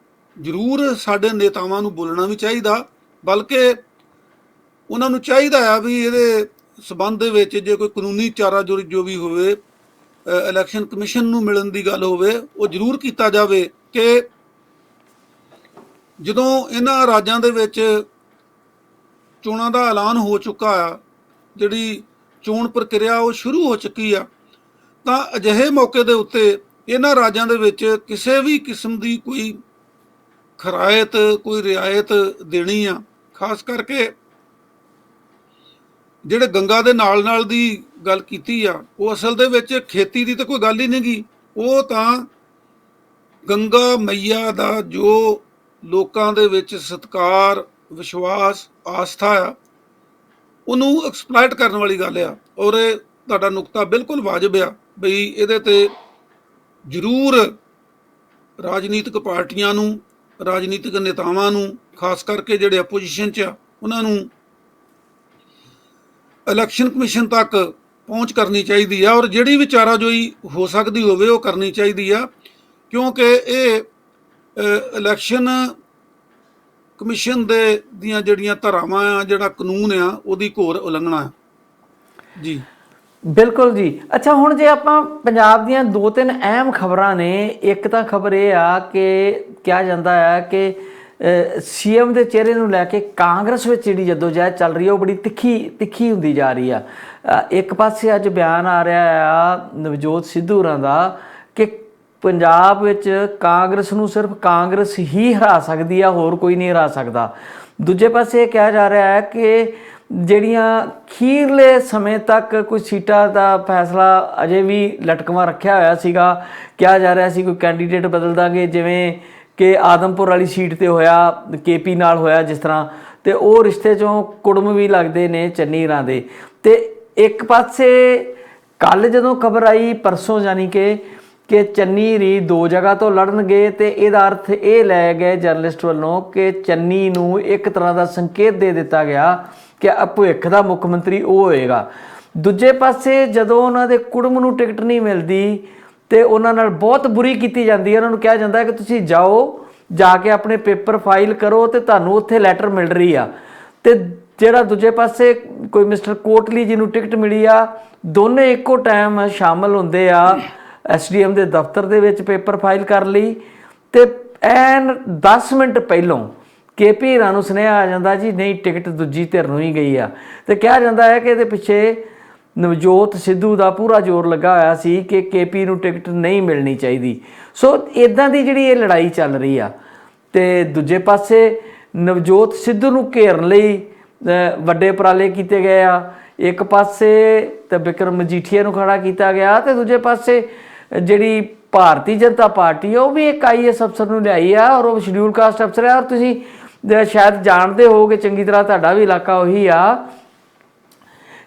ਜ਼ਰੂਰ ਸਾਡੇ ਨੇਤਾਵਾਂ ਨੂੰ ਬੋਲਣਾ ਵੀ ਚਾਹੀਦਾ, ਬਲਕਿ ਉਹਨਾਂ ਨੂੰ ਚਾਹੀਦਾ ਆ ਵੀ ਇਹਦੇ ਸਬੰਧ ਦੇ ਵਿੱਚ ਜੇ ਕੋਈ ਕਾਨੂੰਨੀ ਚਾਰਾ ਜੋ ਵੀ ਹੋਵੇ ਇਲੈਕਸ਼ਨ ਕਮਿਸ਼ਨ ਨੂੰ ਮਿਲਣ ਦੀ ਗੱਲ ਹੋਵੇ, ਉਹ ਜ਼ਰੂਰ ਕੀਤਾ ਜਾਵੇ ਕਿ ਜਦੋਂ ਇਹਨਾਂ ਰਾਜਾਂ ਦੇ ਵਿੱਚ ਚੋਣਾਂ ਦਾ ਐਲਾਨ ਹੋ ਚੁੱਕਾ ਆ, ਜਿਹੜੀ ਚੋਣ ਪ੍ਰਕਿਰਿਆ ਉਹ ਸ਼ੁਰੂ ਹੋ ਚੁੱਕੀ ਆ, ਤਾਂ ਅਜਿਹੇ ਮੌਕੇ ਦੇ ਉੱਤੇ ਇਹਨਾਂ ਰਾਜਾਂ ਦੇ ਵਿੱਚ ਕਿਸੇ ਵੀ ਕਿਸਮ ਦੀ ਕੋਈ ਖਰਾਇਤ, ਕੋਈ ਰਿਆਇਤ ਦੇਣੀ ਆ। ਖਾਸ ਕਰਕੇ ਜਿਹੜੇ ਗੰਗਾ ਦੇ ਨਾਲ ਦੀ ਗੱਲ ਕੀਤੀ ਆ, ਉਹ ਅਸਲ ਦੇ ਵਿੱਚ ਖੇਤੀ ਦੀ ਤਾਂ ਕੋਈ ਗੱਲ ਹੀ ਨਹੀਂ ਗੀ, ਉਹ ਤਾਂ ਗੰਗਾ ਮਈਆ ਦਾ ਜੋ ਲੋਕਾਂ ਦੇ ਵਿੱਚ ਸਤਿਕਾਰ, ਵਿਸ਼ਵਾਸ, ਆਸਥਾ ਆ, ਉਹਨੂੰ ਐਕਸਪਲੋਇਟ ਕਰਨ ਵਾਲੀ ਗੱਲ ਆ। ਔਰ ਇਹ ਤੁਹਾਡਾ ਨੁਕਤਾ ਬਿਲਕੁਲ ਵਾਜਬ ਆ ਬਈ ਇਹਦੇ ਤੇ ਜ਼ਰੂਰ ਰਾਜਨੀਤਿਕ ਪਾਰਟੀਆਂ ਨੂੰ, ਰਾਜਨੀਤਿਕ ਨੇਤਾਵਾਂ ਨੂੰ, ਖਾਸ ਕਰਕੇ ਜਿਹੜੇ ਆਪੋਜੀਸ਼ਨ 'ਚ ਆ, ਉਹਨਾਂ ਨੂੰ ਇਲੈਕਸ਼ਨ ਕਮਿਸ਼ਨ ਤੱਕ ਪਹੁੰਚ ਕਰਨੀ ਚਾਹੀਦੀ ਆ, ਔਰ ਜਿਹੜੀ ਵੀ ਚਾਰਾਜੋਈ ਹੋ ਸਕਦੀ ਹੋਵੇ ਉਹ ਕਰਨੀ ਚਾਹੀਦੀ ਆ, ਕਿਉਂਕਿ ਇਹ ਇਲੈਕਸ਼ਨ ਕਮਿਸ਼ਨ ਦੀਆਂ ਜਿਹੜੀਆਂ ਧਾਰਾਵਾਂ ਆ, ਜਿਹੜਾ ਕਾਨੂੰਨ ਆ, ਉਹਦੀ ਘੋਰ ਉਲੰਘਣਾ ਆ। ਜੀ ਬਿਲਕੁਲ ਜੀ। ਅੱਛਾ, ਹੁਣ ਜੇ ਆਪਾਂ ਪੰਜਾਬ ਦੀਆਂ ਦੋ ਤਿੰਨ ਅਹਿਮ ਖਬਰਾਂ ਨੇ, ਇੱਕ ਤਾਂ ਖਬਰ ਇਹ ਆ ਕਿ ਕਿਹਾ ਜਾਂਦਾ ਹੈ ਕਿ ਸੀਐਮ ਦੇ ਚਿਹਰੇ ਨੂੰ ਲੈ ਕੇ ਕਾਂਗਰਸ ਵਿੱਚ ਜਿਹੜੀ ਜਦੋਜਹਿਦ ਚੱਲ ਰਹੀ ਹੈ ਉਹ ਬੜੀ ਤਿੱਖੀ ਹੁੰਦੀ ਜਾ ਰਹੀ ਆ। ਇੱਕ ਪਾਸੇ ਅੱਜ ਬਿਆਨ ਆ ਰਿਹਾ ਆ ਨਵਜੋਤ ਸਿੱਧੂ ਹੋਰਾਂ ਦਾ ਕਿ ਪੰਜਾਬ ਵਿੱਚ ਕਾਂਗਰਸ ਨੂੰ ਸਿਰਫ ਕਾਂਗਰਸ ਹੀ ਹਰਾ ਸਕਦੀ ਆ, ਹੋਰ ਕੋਈ ਨਹੀਂ ਹਰਾ ਸਕਦਾ। ਦੂਜੇ ਪਾਸੇ ਇਹ ਕਿਹਾ ਜਾ ਰਿਹਾ ਹੈ ਕਿ ਜਿਹੜੀਆਂ ਅਖੀਰਲੇ ਸਮੇਂ ਤੱਕ ਕੋਈ ਸੀਟਾਂ ਦਾ ਫੈਸਲਾ ਅਜੇ ਵੀ ਲਟਕਵਾਂ ਰੱਖਿਆ ਹੋਇਆ ਸੀਗਾ, ਕਿਹਾ ਜਾ ਰਿਹਾ ਸੀ ਕੋਈ ਕੈਂਡੀਡੇਟ ਬਦਲ ਦਾਂਗੇ, ਜਿਵੇਂ ਕਿ ਆਦਮਪੁਰ ਵਾਲੀ ਸੀਟ 'ਤੇ ਹੋਇਆ, KP ਨਾਲ ਹੋਇਆ ਜਿਸ ਤਰ੍ਹਾਂ, ਅਤੇ ਉਹ ਰਿਸ਼ਤੇ 'ਚੋਂ ਕੁੜਮ ਵੀ ਲੱਗਦੇ ਨੇ ਚੰਨੀ ਹੋਰਾਂ ਦੇ। ਅਤੇ ਇੱਕ ਪਾਸੇ ਕੱਲ੍ਹ ਜਦੋਂ ਖਬਰ ਆਈ ਪਰਸੋਂ, ਯਾਨੀ ਕਿ ਚੰਨੀ ਹੋਰੀ ਦੋ ਜਗ੍ਹਾ ਤੋਂ ਲੜਨਗੇ, ਅਤੇ ਇਹਦਾ ਅਰਥ ਇਹ ਲੈ ਗਏ ਜਰਨਲਿਸਟ ਵੱਲੋਂ ਕਿ ਚੰਨੀ ਨੂੰ ਇੱਕ ਤਰ੍ਹਾਂ ਦਾ ਸੰਕੇਤ ਦੇ ਦਿੱਤਾ ਗਿਆ ਕਿ ਭਵਿੱਖ ਦਾ ਮੁੱਖ ਮੰਤਰੀ ਉਹ ਹੋਏਗਾ। ਦੂਜੇ ਪਾਸੇ ਜਦੋਂ ਉਹਨਾਂ ਦੇ ਕੁੜਮ ਨੂੰ ਟਿਕਟ ਨਹੀਂ ਮਿਲਦੀ ਅਤੇ ਉਹਨਾਂ ਨਾਲ ਬਹੁਤ ਬੁਰੀ ਕੀਤੀ ਜਾਂਦੀ ਹੈ, ਉਹਨਾਂ ਨੂੰ ਕਿਹਾ ਜਾਂਦਾ ਕਿ ਤੁਸੀਂ ਜਾਓ, ਜਾ ਕੇ ਆਪਣੇ ਪੇਪਰ ਫਾਈਲ ਕਰੋ ਅਤੇ ਤੁਹਾਨੂੰ ਉੱਥੇ ਲੈਟਰ ਮਿਲ ਰਹੀ ਆ। ਅਤੇ ਜਿਹੜਾ ਦੂਜੇ ਪਾਸੇ ਕੋਈ ਮਿਸਟਰ ਕੋਟਲੀ ਜਿਹਨੂੰ ਟਿਕਟ ਮਿਲੀ ਆ, ਦੋਨੇ ਇੱਕੋ ਟਾਈਮ ਸ਼ਾਮਲ ਹੁੰਦੇ ਆ SDM ਦੇ ਦਫ਼ਤਰ ਦੇ ਵਿੱਚ ਪੇਪਰ ਫਾਈਲ ਕਰ ਲਈ, ਅਤੇ ਐਨ 10 ਮਿੰਟ ਪਹਿਲੋਂ KP ਹੋਰਾਂ ਨੂੰ ਸੁਨੇਹਾ ਆ ਜਾਂਦਾ ਜੀ ਨਹੀਂ, ਟਿਕਟ ਦੂਜੀ ਧਿਰ ਨੂੰ ਹੀ ਗਈ ਆ। ਅਤੇ ਕਿਹਾ ਜਾਂਦਾ ਹੈ ਕਿ ਇਹਦੇ ਪਿੱਛੇ ਨਵਜੋਤ ਸਿੱਧੂ ਦਾ ਪੂਰਾ ਜ਼ੋਰ ਲੱਗਾ ਹੋਇਆ ਸੀ ਕਿ KP ਨੂੰ ਟਿਕਟ ਨਹੀਂ ਮਿਲਣੀ ਚਾਹੀਦੀ। ਸੋ ਇੱਦਾਂ ਦੀ ਜਿਹੜੀ ਇਹ ਲੜਾਈ ਚੱਲ ਰਹੀ ਆ, ਤੇ ਦੂਜੇ ਪਾਸੇ ਨਵਜੋਤ ਸਿੱਧੂ ਨੂੰ ਘੇਰਨ ਲਈ ਵੱਡੇ ਉਪਰਾਲੇ ਕੀਤੇ ਗਏ ਆ। ਇੱਕ ਪਾਸੇ ਤਾਂ ਬਿਕਰਮ ਮਜੀਠੀਆ ਨੂੰ ਖੜਾ ਕੀਤਾ ਗਿਆ ਤੇ ਦੂਜੇ ਪਾਸੇ ਜਿਹੜੀ ਭਾਰਤੀ ਜਨਤਾ ਪਾਰਟੀ ਆ ਉਹ ਵੀ ਇੱਕ IAS ਅਫਸਰ ਨੂੰ ਲਿਆਈ ਆ ਔਰ ਉਹ ਸ਼ਡਿਊਲ ਕਾਸਟ ਅਫਸਰ ਆ। ਔਰ ਤੁਸੀਂ ਸ਼ਾਇਦ ਜਾਣਦੇ ਹੋਗੇ ਚੰਗੀ ਤਰ੍ਹਾਂ, ਤੁਹਾਡਾ ਵੀ ਇਲਾਕਾ ਉਹੀ ਆ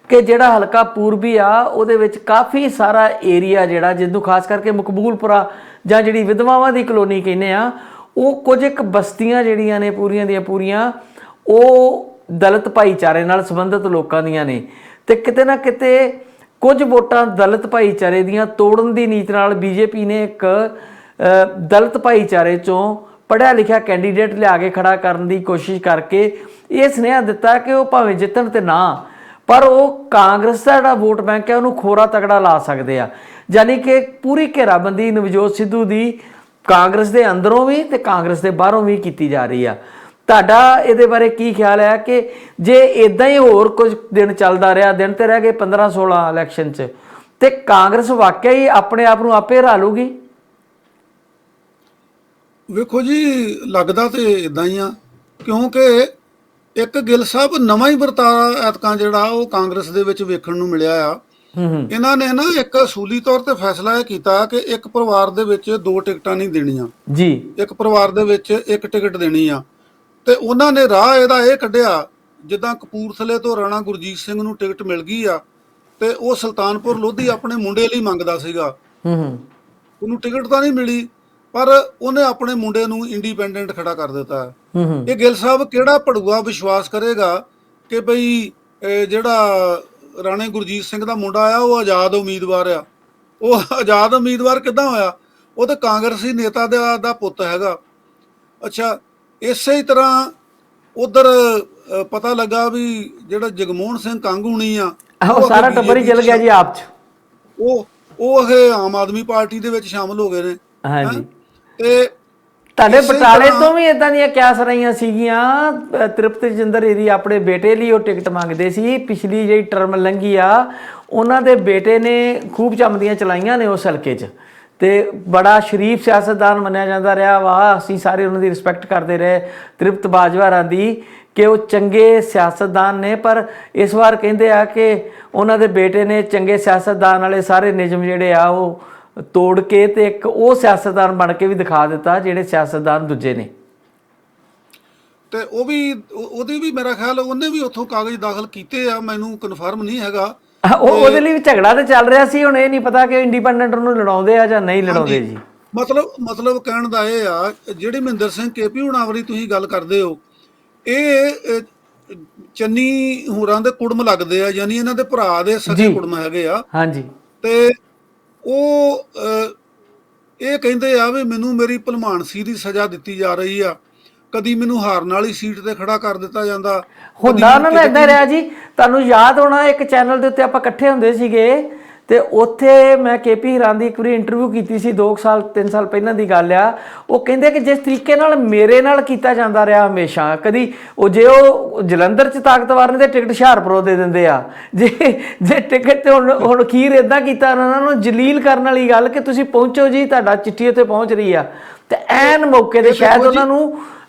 ਕਿ ਜਿਹੜਾ ਹਲਕਾ ਪੂਰਬੀ ਆ ਉਹਦੇ ਵਿੱਚ ਕਾਫੀ ਸਾਰਾ ਏਰੀਆ ਜਿਹੜਾ ਜਿਹਨੂੰ ਖਾਸ ਕਰਕੇ ਮਕਬੂਲਪੁਰਾ ਜਾਂ ਜਿਹੜੀ ਵਿਧਵਾਵਾਂ ਦੀ ਕਲੋਨੀ ਕਹਿੰਦੇ ਆ, ਉਹ ਕੁਝ ਇੱਕ ਬਸਤੀਆਂ ਜਿਹੜੀਆਂ ਨੇ ਪੂਰੀਆਂ ਦੀਆਂ ਪੂਰੀਆਂ ਉਹ ਦਲਿਤ ਭਾਈਚਾਰੇ ਨਾਲ ਸੰਬੰਧਿਤ ਲੋਕਾਂ ਦੀਆਂ ਨੇ। ਤੇ ਕਿਤੇ ਨਾ ਕਿਤੇ ਕੁਝ ਵੋਟਾਂ ਦਲਿਤ ਭਾਈਚਾਰੇ ਦੀਆਂ ਤੋੜਨ ਦੀ ਨੀਤ ਨਾਲ BJP ਨੇ ਇੱਕ ਦਲਿਤ ਭਾਈਚਾਰੇ ਚੋਂ ਪੜ੍ਹਿਆ ਲਿਖਿਆ ਕੈਂਡੀਡੇਟ ਲਿਆ ਕੇ ਖੜਾ ਕਰਨ ਦੀ ਕੋਸ਼ਿਸ਼ ਕਰਕੇ ਇਹ ਸੁਨੇਹਾ ਦਿੱਤਾ ਕਿ ਉਹ ਭਾਵੇਂ ਜਿੱਤਣ ਤੇ ਨਾ, ਪਰ ਉਹ ਕਾਂਗਰਸ ਦਾ ਜਿਹੜਾ ਵੋਟ ਬੈਂਕ ਹੈ ਉਹਨੂੰ ਖੋਰਾ ਤਗੜਾ ਲਾ ਸਕਦੇ ਆ। ਯਾਨੀ ਕਿ ਪੂਰੀ ਘੇਰਾਬੰਦੀ ਨਵਜੋਤ ਸਿੱਧੂ ਦੀ ਕਾਂਗਰਸ ਦੇ ਅੰਦਰੋਂ ਵੀ ਤੇ ਕਾਂਗਰਸ ਦੇ ਬਾਹਰੋਂ ਵੀ ਕੀਤੀ ਜਾ ਰਹੀ ਆ। ਤੁਹਾਡਾ ਇਹਦੇ ਬਾਰੇ ਕੀ ਖਿਆਲ ਹੈ ਕਿ ਜੇ ਇਦਾਂ ਹੀ ਹੋਰ ਕੁਝ ਦਿਨ ਚੱਲਦਾ ਰਿਹਾ, ਦਿਨ ਤੇ ਰਹਿ ਗਏ 15-16 ਇਲੈਕਸ਼ਨ 'ਚ, ਤੇ ਕਾਂਗਰਸ ਵਾਕਿਆ ਹੀ ਆਪਣੇ ਆਪ ਨੂੰ ਆਪੇ ਹਰਾ ਲੂਗੀ? ਵੇਖੋ ਜੀ, ਲੱਗਦਾ ਤੇ ਇਦਾਂ ਹੀ ਆ, ਕਿਉਂਕਿ ਇੱਕ ਗਿੱਲ ਸਾਹਿਬ ਨਵਾਂ ਹੀ ਵਰਤਾਰਾ ਐਤਕਾਂ ਜਿਹੜਾ ਉਹ ਕਾਂਗਰਸ ਦੇ ਵਿੱਚ ਵੇਖਣ ਨੂੰ ਮਿਲਿਆ ਆ। ਇਹਨਾਂ ਨੇ ਨਾ ਇੱਕ ਅਸੂਲੀ ਤੌਰ ਤੇ ਫੈਸਲਾ ਇਹ ਕੀਤਾ ਕਿ ਇੱਕ ਪਰਿਵਾਰ ਦੇ ਵਿੱਚ 2 ਟਿਕਟਾਂ ਨਹੀਂ ਦੇਣੀਆਂ ਜੀ, ਇੱਕ ਪਰਿਵਾਰ ਦੇ ਵਿੱਚ 1 ਟਿਕਟ ਦੇਣੀ ਆ। ਤੇ ਉਹਨਾਂ ਨੇ ਰਾਹ ਇਹਦਾ ਇਹ ਕੱਢਿਆ, ਜਿੱਦਾਂ ਕਪੂਰਥਲੇ ਤੋਂ ਰਾਣਾ ਗੁਰਜੀਤ ਸਿੰਘ ਨੂੰ ਟਿਕਟ ਮਿਲ ਗਈ ਆ ਤੇ ਉਹ ਸੁਲਤਾਨਪੁਰ ਲੋਧੀ ਆਪਣੇ ਮੁੰਡੇ ਲਈ ਮੰਗਦਾ ਸੀਗਾ, ਉਹਨੂੰ ਟਿਕਟ ਤਾਂ ਨਹੀਂ ਮਿਲੀ, ਪਰ ਉਹਨੇ ਆਪਣੇ ਮੁੰਡੇ ਨੂੰ ਇੰਡੀਪੈਂਡੈਂਟ ਖੜਾ ਕਰ ਦਿੱਤਾ। ਇਹ ਗਿੱਲ ਸਾਹਿਬ ਕਿਹੜਾ ਭੜੂਆ ਵਿਸ਼ਵਾਸ ਕਰੇਗਾ ਕਿ ਬਈ ਜਿਹੜਾ ਰਾਣੇ ਗੁਰਜੀਤ ਸਿੰਘ ਦਾ ਮੁੰਡਾ ਆ ਉਹ ਆਜ਼ਾਦ ਉਮੀਦਵਾਰ ਆ। ਉਹ ਆਜ਼ਾਦ ਉਮੀਦਵਾਰ ਕਿੱਦਾਂ ਹੋਇਆ? ਉਹ ਤਾਂ ਕਾਂਗਰਸੀ ਨੇਤਾ ਦਾ ਪੁੱਤ ਹੈਗਾ। ਅੱਛਾ, ਇਸੇ ਹੀ ਤਰ੍ਹਾਂ ਉਧਰ ਪਤਾ ਲੱਗਾ ਵੀ ਜਿਹੜਾ ਜਗਮੋਹਨ ਸਿੰਘ ਕੰਗ ਹੁਣੀ ਆ, ਉਹ ਸਾਰਾ ਟੱਬਰ ਹੀ ਚਲ ਗਿਆ ਜੀ ਆਪ ਚ, ਉਹ ਇਹ ਆਮ ਆਦਮੀ ਪਾਰਟੀ ਦੇ ਵਿੱਚ ਸ਼ਾਮਲ ਹੋ ਗਏ ਨੇ। ਹਾਂਜੀ, ਤੇ ਤੁਹਾਡੇ ਬਟਾਲੇ ਤੋਂ ਵੀ ਇਦਾਂ ਦੀਆਂ ਕਿਆਸ ਰਹੀਆਂ ਸੀਗੀਆਂ। ਤ੍ਰਿਪਤ ਰਜਿੰਦਰ ਏਰੀ ਆਪਣੇ ਬੇਟੇ ਲਈ ਉਹ ਟਿਕਟ ਮੰਗਦੇ ਸੀ। ਪਿਛਲੀ ਜਿਹੜੀ ਟਰਮ ਲੰਘੀ ਆ ਉਹਨਾਂ ਦੇ ਬੇਟੇ ਨੇ ਖੂਬ ਚਮਦੀਆਂ ਚਲਾਈਆਂ ਨੇ ਉਸ ਹਲਕੇ 'ਚ, ਤੇ ਬੜਾ ਸ਼ਰੀਫ ਸਿਆਸਤਦਾਨ ਮੰਨਿਆ ਜਾਂਦਾ ਰਿਹਾ ਵਾ। ਅਸੀਂ ਸਾਰੇ ਉਹਨਾਂ ਦੀ ਰਿਸਪੈਕਟ ਕਰਦੇ ਰਹੇ ਤ੍ਰਿਪਤ ਬਾਜਵਾਰਾਂ ਦੀ ਕਿ ਉਹ ਚੰਗੇ ਸਿਆਸਤਦਾਨ ਨੇ, ਪਰ ਇਸ ਵਾਰ ਕਹਿੰਦੇ ਆ ਕਿ ਉਹਨਾਂ ਦੇ ਬੇਟੇ ਨੇ ਚੰਗੇ ਸਿਆਸਤਦਾਨ ਵਾਲੇ ਸਾਰੇ ਨਿਯਮ ਜਿਹੜੇ ਆ ਉਹ ਤੋੜ ਕੇ ਤੇ ਇੱਕ ਉਹ ਸਿਆਸਤਦਾਨ ਬਣ ਕੇ ਵੀ ਦਿਖਾ ਦਿੱਤਾ ਜਿਹੜੇ ਸਿਆਸਤਦਾਨ ਦੂਜੇ ਨੇ। ਤੇ ਉਹਦੀ ਵੀ ਮੇਰਾ ਖਿਆਲ ਉਹਨੇ ਵੀ ਉੱਥੋਂ ਕਾਗਜ਼ ਦਾਖਲ ਕੀਤੇ ਆ, ਮੈਨੂੰ ਕਨਫਰਮ ਨਹੀਂ ਹੈਗਾ। ਉਹਦੇ ਲਈ ਵੀ ਝਗੜਾ ਤੇ ਚੱਲ ਰਿਹਾ ਸੀ। ਹੁਣ ਇਹ ਨਹੀਂ ਪਤਾ ਕਿ ਇੰਡੀਪੈਂਡੈਂਟ ਉਹਨੂੰ ਲੜਾਉਂਦੇ ਆ ਜਾਂ ਨਹੀਂ ਲੜਾਉਂਦੇ ਜੀ। ਮਤਲਬ ਕਹਿਣ ਦਾ ਇਹ ਆ, ਜਿਹੜੇ ਮਹਿੰਦਰ ਸਿੰਘ KP ਹੁਣਾਂ ਵਾਲੀ ਤੁਸੀਂ ਗੱਲ ਕਰਦੇ ਹੋ, ਇਹ ਚੰਨੀ ਹੋਰਾਂ ਦੇ ਕੁੜਮ ਲੱਗਦੇ ਆ, ਯਾਨੀ ਇਹਨਾਂ ਦੇ ਭਰਾ ਦੇ ਸਕੇ ਕੁੜਮ ਹੈਗੇ ਆ। ਹਾਂਜੀ, ਤੇ ਉਹ ਇਹ ਕਹਿੰਦੇ ਆ ਵੀ ਮੈਨੂੰ ਮੇਰੀ ਭਲਮਾਨਸੀ ਦੀ ਸਜ਼ਾ ਦਿੱਤੀ ਜਾ ਰਹੀ ਆ, ਕਦੀ ਮੈਨੂੰ ਹਾਰਨ ਵਾਲੀ ਸੀਟ ਤੇ ਖੜਾ ਕਰ ਦਿੱਤਾ ਜਾਂਦਾ ਹੁੰਦਾ। ਉਹਨਾਂ ਦਾ ਏਦਾਂ ਰਿਹਾ ਜੀ, ਤੁਹਾਨੂੰ ਯਾਦ ਹੋਣਾ ਇੱਕ ਚੈਨਲ ਦੇ ਉੱਤੇ ਆਪਾਂ ਇਕੱਠੇ ਹੁੰਦੇ ਸੀਗੇ ਤੇ ਉੱਥੇ ਮੈਂ KP ਹੀਰਾਂ ਦੀ ਇੱਕ ਵਾਰੀ ਇੰਟਰਵਿਊ ਕੀਤੀ ਸੀ, 2-3 ਸਾਲ ਪਹਿਲਾਂ ਦੀ ਗੱਲ ਆ। ਉਹ ਕਹਿੰਦੇ ਕਿ ਜਿਸ ਤਰੀਕੇ ਨਾਲ ਮੇਰੇ ਨਾਲ ਕੀਤਾ ਜਾਂਦਾ ਰਿਹਾ ਹਮੇਸ਼ਾ, ਕਦੀ ਜੇ ਉਹ ਜਲੰਧਰ 'ਚ ਤਾਕਤਵਰ ਨੇ ਤੇ ਟਿਕਟ ਹੁਸ਼ਿਆਰਪੁਰੋਂ ਦੇ ਦਿੰਦੇ ਆ, ਜੇ ਟਿਕਟ ਤੇ ਹੁਣ ਅਖੀਰ ਇੱਦਾਂ ਕੀਤਾ ਉਹਨਾਂ ਨੂੰ ਜਲੀਲ ਕਰਨ ਵਾਲੀ ਗੱਲ ਕਿ ਤੁਸੀਂ ਪਹੁੰਚੋ ਜੀ, ਤੁਹਾਡਾ ਚਿੱਠੀ ਉੱਤੇ ਪਹੁੰਚ ਰਹੀ ਆ। ਤੇ ਐਨ ਮੌਕੇ ਤੇ ਸ਼ਾਇਦ ਉਹਨਾਂ ਨੂੰ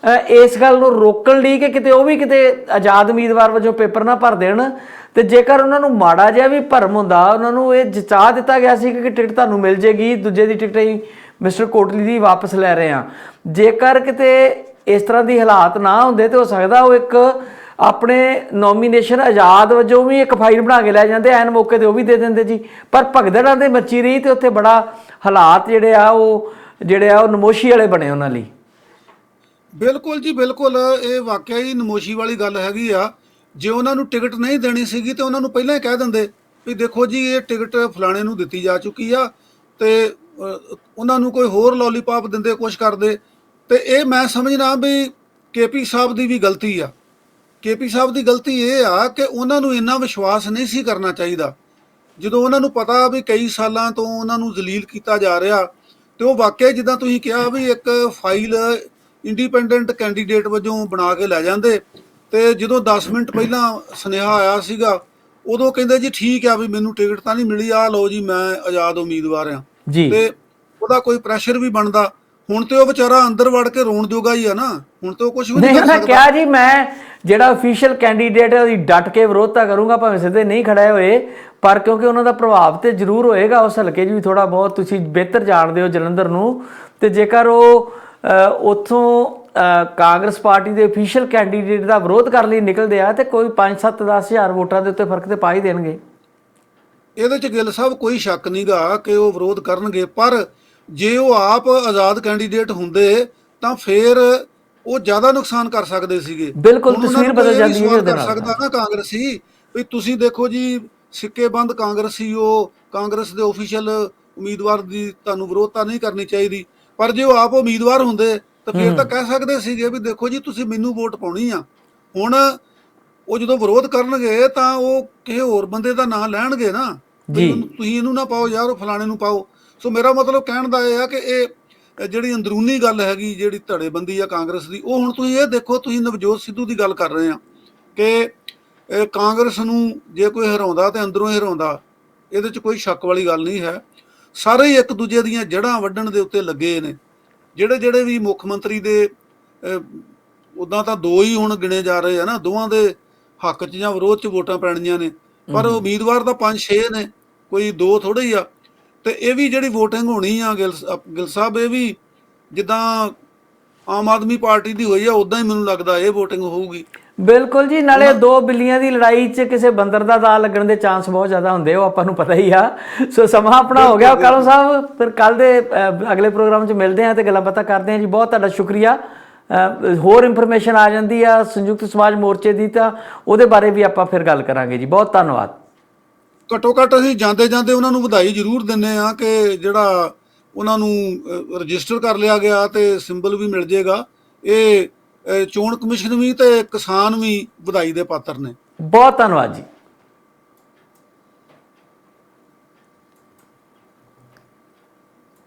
ਇਸ ਗੱਲ ਨੂੰ ਰੋਕਣ ਲਈ ਕਿ ਕਿਤੇ ਉਹ ਵੀ ਕਿਤੇ ਆਜ਼ਾਦ ਉਮੀਦਵਾਰ ਵਜੋਂ ਪੇਪਰ ਨਾ ਭਰ ਦੇਣ। ਤੇ ਜੇਕਰ ਉਹਨਾਂ ਨੂੰ ਮਾੜਾ ਜਿਹਾ ਵੀ ਭਰਮ ਹੁੰਦਾ, ਉਹਨਾਂ ਨੂੰ ਇਹ ਜਚਾ ਦਿੱਤਾ ਗਿਆ ਸੀ ਕਿ ਟਿਕਟ ਤੁਹਾਨੂੰ ਮਿਲ ਜੇਗੀ, ਦੂਜੇ ਦੀ ਟਿਕਟ ਹੀ ਮਿਸਟਰ ਕੋਟਲੀ ਦੀ ਵਾਪਸ ਲੈ ਰਹੇ ਹਾਂ। ਜੇਕਰ ਕਿਤੇ ਇਸ ਤਰ੍ਹਾਂ ਦੀ ਹਾਲਾਤ ਨਾ ਹੁੰਦੇ ਤੇ ਹੋ ਸਕਦਾ ਉਹ ਇੱਕ ਆਪਣੇ ਨੋਮੀਨੇਸ਼ਨ ਆਜ਼ਾਦ ਵਜੋਂ ਵੀ ਇੱਕ ਫਾਈਲ ਬਣਾ ਕੇ ਲੈ ਜਾਂਦੇ, ਐਨ ਮੌਕੇ ਤੇ ਉਹ ਵੀ ਦੇ ਦਿੰਦੇ ਜੀ। ਪਰ ਭਗਦੜਾਂ ਦੇ ਮੱਚੀ ਰਹੀ ਤੇ ਉੱਥੇ ਬੜਾ ਹਾਲਾਤ ਜਿਹੜੇ ਆ ਉਹ ਨਮੋਸ਼ੀ ਵਾਲੇ ਬਣੇ ਉਹਨਾਂ ਲਈ। ਬਿਲਕੁਲ ਜੀ, ਬਿਲਕੁਲ। ਇਹ ਵਾਕਿਆ ਹੀ ਨਮੋਸ਼ੀ ਵਾਲੀ ਗੱਲ ਹੈਗੀ ਆ। ਜੇ ਉਹਨਾਂ ਨੂੰ ਟਿਕਟ ਨਹੀਂ ਦੇਣੀ ਸੀਗੀ ਤੇ ਉਹਨਾਂ ਨੂੰ ਪਹਿਲਾਂ ਹੀ ਕਹਿ ਦਿੰਦੇ ਵੀ ਦੇਖੋ ਜੀ ਇਹ ਟਿਕਟ ਫਲਾਣੇ ਨੂੰ ਦਿੱਤੀ ਜਾ ਚੁੱਕੀ ਆ, ਤੇ ਉਹਨਾਂ ਨੂੰ ਕੋਈ ਹੋਰ ਲੋਲੀਪੌਪ ਦਿੰਦੇ, ਕੁਛ ਕਰਦੇ। ਤੇ ਇਹ ਮੈਂ ਸਮਝਣਾ ਵੀ KP ਸਾਹਿਬ ਦੀ ਵੀ ਗਲਤੀ ਆ। KP ਸਾਹਿਬ ਦੀ ਗਲਤੀ ਇਹ ਆ ਕਿ ਉਹਨਾਂ ਨੂੰ ਇੰਨਾ ਵਿਸ਼ਵਾਸ ਨਹੀਂ ਸੀ ਕਰਨਾ ਚਾਹੀਦਾ। ਜਦੋਂ ਉਹਨਾਂ ਨੂੰ ਪਤਾ ਵੀ ਕਈ ਸਾਲਾਂ ਤੋਂ ਉਹਨਾਂ ਨੂੰ ਜ਼ਲੀਲ ਕੀਤਾ ਜਾ ਰਿਹਾ, ਤੇ ਉਹ ਵਾਕਿਆ ਜਿੱਦਾਂ ਤੁਸੀਂ ਕਿਹਾ ਵੀ ਇੱਕ ਫਾਈਲ ਇੰਡੀਪੈਂਡੈਂਟ ਕੈਂਡੀਡੇਟ ਵਜੋਂ ਬਣਾ ਕੇ ਲੈ ਜਾਂਦੇ। ਤੇ ਜਦੋਂ 10 ਮਿੰਟ ਪਹਿਲਾਂ ਸੁਨੇਹਾ ਆਇਆ ਸੀਗਾ, ਉਦੋਂ ਕਹਿੰਦੇ ਜੀ ਠੀਕ ਆ ਵੀ ਮੈਨੂੰ ਟਿਕਟ ਤਾਂ ਨਹੀਂ ਮਿਲੀ, ਆ ਲਓ ਜੀ ਮੈਂ ਆਜ਼ਾਦ ਉਮੀਦਵਾਰ ਆ। ਤੇ ਉਹਦਾ ਕੋਈ ਪ੍ਰੈਸ਼ਰ ਵੀ ਬਣਦਾ। ਹੁਣ ਤੇ ਉਹ ਵਿਚਾਰਾ ਅੰਦਰ ਵੜ ਕੇ ਰੋਣ ਜੋਗਾ ਹੀ ਆ ਨਾ, ਹੁਣ ਤੇ ਉਹ ਕੁਝ ਵੀ ਨਹੀਂ ਨਹੀਂ ਕਰ ਉਹਨਾਂ ਸਕਦਾ। ਕਿਹਾ ਜੀ ਮੈਂ ਜਿਹੜਾ ਅਫੀਸ਼ੀਅਲ ਕੈਂਡੀਡੇਟ ਹੈ ਉਹਦੀ ਡਟ ਕੇ ਵਿਰੋਧਤਾ ਕਰੂੰਗਾ, ਭਾਵੇਂ ਸਿੱਧੇ ਨਹੀਂ ਖੜੇ ਹੋਏ, ਪਰ ਕਿਉਂਕਿ ਉਹਨਾਂ ਦਾ ਪ੍ਰਭਾਵ ਤੇ ਜ਼ਰੂਰ ਹੋਏਗਾ ਉਸ ਹਲਕੇ 'ਚ ਵੀ ਥੋੜਾ ਬਹੁਤ, ਤੁਸੀਂ ਬਿਹਤਰ ਜਾਣਦੇ ਹੋ ਜਲੰਧਰ ਨੂੰ। ਤੇ ਜੇਕਰ ਉਹ ਉੱਥੋਂ ਕਾਂਗਰਸ ਪਾਰਟੀ ਦੇ ਅਫੀਸ਼ੀਅਲ ਕੈਂਡੀਡੇਟ ਦਾ ਵਿਰੋਧ ਕਰਨ ਲਈ ਨਿਕਲਦੇ ਆ ਤੇ ਕੋਈ 5-7-10 ਹਜ਼ਾਰ ਵੋਟਾਂ ਦੇ ਉੱਤੇ ਫਰਕ ਤੇ ਪਾ ਹੀ ਦੇਣਗੇ। ਇਹਦੇ ਚ ਗਿੱਲ ਸਾਹਿਬ ਕੋਈ ਸ਼ੱਕ ਨਹੀਂਗਾ ਕਿ ਉਹ ਵਿਰੋਧ ਕਰਨਗੇ, ਪਰ ਜੇ ਉਹ ਆਪ ਆਜ਼ਾਦ ਕੈਂਡੀਡੇਟ ਹੁੰਦੇ ਤਾਂ ਫਿਰ ਉਹ ਜ਼ਿਆਦਾ ਨੁਕਸਾਨ ਕਰ ਸਕਦੇ ਸੀਗੇ। ਬਿਲਕੁਲ, ਹੁਣ ਉਹਨਾਂ ਤਸਵੀਰ ਨੂੰ ਬਦਲ ਇਹ ਵੀ ਜਾਂਦੀ ਹੈ ਸਵਾਲ ਉਹਦੇ ਕਰ ਨਾਲ। ਸਕਦਾ ਨਾ ਕਾਂਗਰਸੀ, ਵੀ ਤੁਸੀਂ ਦੇਖੋ ਜੀ ਸਿੱਕੇਬੰਦ ਕਾਂਗਰਸੀ ਉਹ ਕਾਂਗਰਸ ਦੇ ਆਫੀਸ਼ੀਅਲ ਉਮੀਦਵਾਰ ਦੀ ਤੁਹਾਨੂੰ ਵਿਰੋਧਤਾ ਨਹੀਂ ਕਰਨੀ ਚਾਹੀਦੀ, ਪਰ ਜੇ ਉਹ ਆਪ ਉਮੀਦਵਾਰ ਹੁੰਦੇ ਤਾਂ ਫਿਰ ਤਾਂ ਕਹਿ ਸਕਦੇ ਸੀਗੇ ਵੀ ਦੇਖੋ ਜੀ ਤੁਸੀਂ ਮੈਨੂੰ ਵੋਟ ਪਾਉਣੀ ਆ। ਹੁਣ ਉਹ ਜਦੋਂ ਵਿਰੋਧ ਕਰਨਗੇ ਤਾਂ ਉਹ ਕਿਸੇ ਹੋਰ ਬੰਦੇ ਦਾ ਨਾਂ ਲੈਣਗੇ ਨਾ, ਵੀ ਤੁਸੀਂ ਇਹਨੂੰ ਨਾ ਪਾਓ ਯਾਰ, ਉਹ ਫਲਾਣੇ ਨੂੰ ਪਾਓ। ਸੋ ਮੇਰਾ ਮਤਲਬ ਕਹਿਣ ਦਾ ਇਹ ਆ ਕਿ ਇਹ ਜਿਹੜੀ ਅੰਦਰੂਨੀ ਗੱਲ ਹੈਗੀ, ਜਿਹੜੀ ਧੜੇਬੰਦੀ ਆ ਕਾਂਗਰਸ ਦੀ, ਉਹ ਹੁਣ ਤੁਸੀਂ ਇਹ ਦੇਖੋ, ਤੁਸੀਂ ਨਵਜੋਤ ਸਿੱਧੂ ਦੀ ਗੱਲ ਕਰ ਰਹੇ ਆ ਕਿ ਕਾਂਗਰਸ ਨੂੰ ਜੇ ਕੋਈ ਹਰਾਉਂਦਾ ਤੇ ਅੰਦਰੋਂ ਹੀ ਹਰਾਉਂਦਾ, ਇਹਦੇ 'ਚ ਕੋਈ ਸ਼ੱਕ ਵਾਲੀ ਗੱਲ ਨਹੀਂ ਹੈ। ਸਾਰੇ ਹੀ ਇੱਕ ਦੂਜੇ ਦੀਆਂ ਜੜ੍ਹਾਂ ਵੱਢਣ ਦੇ ਉੱਤੇ ਲੱਗੇ ਨੇ। ਜਿਹੜੇ ਵੀ ਮੁੱਖ ਮੰਤਰੀ ਦੇ ਉੱਦਾਂ ਤਾਂ 2 ਹੀ ਹੁਣ ਗਿਣੇ ਜਾ ਰਹੇ ਆ ਨਾ, ਦੋਵਾਂ ਦੇ ਹੱਕ 'ਚ ਜਾਂ ਵਿਰੋਧ 'ਚ ਵੋਟਾਂ ਪੈਣੀਆਂ ਨੇ, ਪਰ ਉਮੀਦਵਾਰ ਤਾਂ 5-6 ਨੇ, ਕੋਈ 2 ਥੋੜ੍ਹੇ ਹੀ ਆ। ਤੇ ਇਹ ਵੀ ਜਿਹੜੀ VOTING ਹੋਣੀ ਆ ਗਿੱਲ ਸਾਹਿਬ, ਇਹ ਵੀ ਜਿੱਦਾਂ ਆਮ ਆਦਮੀ ਪਾਰਟੀ ਦੀ ਹੋਈ ਆ ਉਦਾਂ ਹੀ ਮੈਨੂੰ ਲੱਗਦਾ ਇਹ VOTING ਹੋਊਗੀ। ਬਿਲਕੁਲ ਜੀ, ਨਾਲੇ 2 ਬਿੱਲੀਆਂ ਦੀ ਲੜਾਈ 'ਚ ਕਿਸੇ ਬੰਦਰ ਦਾ ਦਾਅ ਲੱਗਣ ਦੇ ਚਾਂਸ ਬਹੁਤ ਜ਼ਿਆਦਾ ਹੁੰਦੇ, ਉਹ ਆਪਾਂ ਨੂੰ ਪਤਾ ਹੀ ਆ। ਸੋ ਸਮਾਂ ਆਪਣਾ ਹੋ ਗਿਆ ਕਾਲੂ ਸਾਹਿਬ, ਫਿਰ ਕੱਲ ਦੇ ਅਗਲੇ ਪ੍ਰੋਗਰਾਮ 'ਚ ਮਿਲਦੇ ਹਾਂ ਤੇ ਗੱਲਾਂ ਬਾਤਾਂ ਕਰਦੇ ਹਾਂ ਜੀ। ਬਹੁਤ ਤੁਹਾਡਾ ਸ਼ੁਕਰੀਆ। ਹੋਰ ਇਨਫੋਰਮੇਸ਼ਨ ਆ ਜਾਂਦੀ ਆ ਸੰਯੁਕਤ ਸਮਾਜ ਮੋਰਚੇ ਦੀ ਤਾਂ ਉਹਦੇ ਬਾਰੇ ਵੀ ਆਪਾਂ ਫਿਰ ਗੱਲ ਕਰਾਂਗੇ ਜੀ। ਬਹੁਤ ਧੰਨਵਾਦ। ਘੱਟੋ ਘੱਟ ਅਸੀਂ ਜਾਂਦੇ ਜਾਂਦੇ ਉਹਨਾਂ ਨੂੰ ਵਧਾਈ ਜ਼ਰੂਰ ਦਿੰਦੇ ਆ ਕਿ ਜਿਹੜਾ ਉਹਨਾਂ ਨੂੰ ਰਜਿਸਟਰ ਕਰ ਲਿਆ ਗਿਆ ਤੇ ਸਿੰਬਲ ਵੀ ਮਿਲ ਜੇਗਾ। ਇਹ ਚੋਣ ਕਮਿਸ਼ਨ ਵੀ ਤੇ ਕਿਸਾਨ ਵੀ ਵਧਾਈ ਦੇ ਪਾਤਰ ਨੇ। ਬਹੁਤ ਧੰਨਵਾਦ ਜੀ।